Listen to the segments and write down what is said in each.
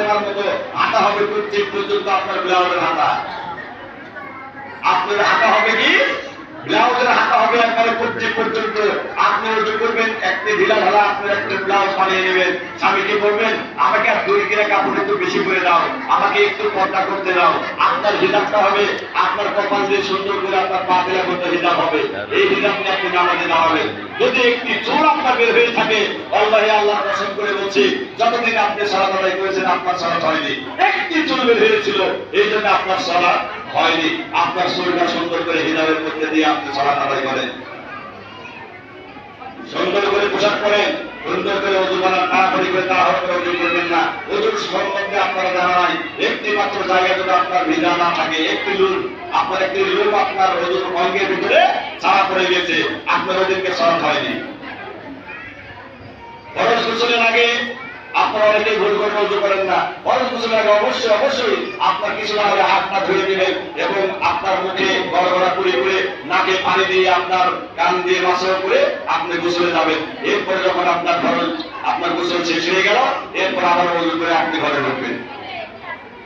ফাতেমার মতো হাঁটা হবে প্রত্যেক পর্যন্ত আপনার ব্লাউজের হাঁটা। আপনার হাঁটা হবে কি ব্লাউজের হাঁটা হবে একবারে প্রত্যেক পর্যন্ত। আপনি ওজন করবেন, একটা ঢিলা ঢালা আপনার একটা ব্লাউজ বানিয়ে নেবেন, স্বামীকে বলবেন আমাকে আর 2 কিলো কাপড় একটু বেশি করে দাও, আমাকে একটু পর্দা করতে দাও। আপনার হিজাবটা হবে আপনার কপাল দিয়ে সুন্দর করে আপনার পা ফেলা করতে হিজাব হবে। এই হিজাব নিয়ে আপনি নামাজে দাঁড়াবেন। যদি একটি চুল আপনার বের হয়ে থাকে, আল্লাহ আল্লাহর কসম করে বলছি যতদিন আপনি সালাত আদায় করেছেন আপনার সালাত হয়নি। একটি চুল বের হয়েছিল, এই জন্য আপনার সালাত হয়নি। আপনার শরীরটা সুন্দর করে হিজাবের মধ্যে দিয়ে আপনি সালাত আদায় করেন, সুন্দর করে পোশাক পরেন, সুন্দর করে ওযু বানান, তাড়াতাড়ি করে তাড়াহুড়ো করে ওযু করবেন না। ওযুর সম্বন্ধে আপনারা জানা নাই। একটি মাত্র জায়গায় যদি আপনার ভিজা না থাকে, একটি লুল আপনার ওযুর অঙ্গের ভিতরে ছাড়া পড়ে গেছে, আপনার ওদেরকে সালাত হয়নি। ফরজ গোসলের আগে আপনারা অনেকে ভুল করে ওযু করেন না। ফরজ গোসলের আগে অবশ্যই আপনার কিছু না হলে হাত পা ধুয়ে নেবেন এবং আপনার মুখে গড়গড়া করে নাকে পানি দিয়ে আপনার কান দিয়ে মাসাজ করে আপনি গোসলে যাবেন। এরপরে যখন আপনার গোসল শেষ হয়ে গেল, এরপর আবার ওযু করে আপনি ঘরে ঢুকবেন।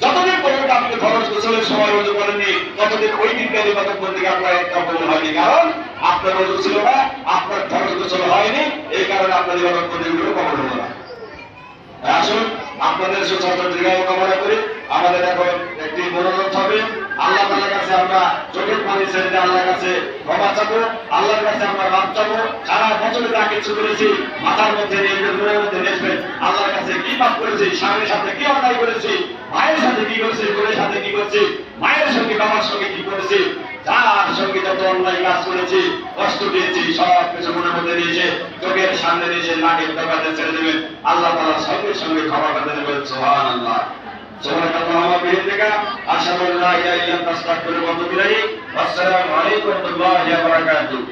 যতদিন পর্যন্ত আপনি ফরজ গোসলের সময় ওযু করেননি, ততদিন ওই দিনকার ইবাদত বন্দেগী আপনার একটা কবুল হয়নি। কারণ আপনার ওযু ছিল না, আপনার ফরজ গোসল হয়নি, এই কারণে আপনার ইবাদত বন্দেগীগুলো কবুল হলো না। আসুন আপনাদের সুস্বাস্থ্য দীর্ঘায়ু কামনা করি। আমাদের এখন একটি মনোরোধ হবে। আল্লাহ তাআলার কাছে আমরা চোখের পানি ছেড়ে আল্লাহর কাছে ক্ষমা চাবো, আল্লাহর কাছে আমরা মাপ চাবো। সারা বছরে যা কিছু করেছি মাথার মধ্যে নিয়ে মনের মধ্যে নেসবেন, আল্লাহর কাছে কি পাপ করেছি, স্বামীর সাথে কি অন্যায় করেছি, মায়ের সাথে কি করেছি, বোনের সাথে কি করেছি, মায়ের সঙ্গে বাবার সঙ্গে কি করেছি, যার সঙ্গে যত অন্যায় কাজ করেছি, কষ্ট দিয়েছি, সব কিছু মনের মধ্যে নিয়েছে, চোখের সামনে নিয়েছে, নাকের ডগাতে ছেড়ে দেবেন। আল্লাহ তাআলা সঙ্গে সঙ্গে ক্ষমা করে দেবেন। সুবহানাল্লাহ। সুবহানাল্লাহ বিহামদিকা আশহাদু আল্লা ইলাহা ইল্লা আনতা আস্তাগফিরুকা ওয়া আতুবু ইলাইক। আসসালামু আলাইকুম ওয়া রাহমাতুল্লাহি ওয়া বারাকাতুহু।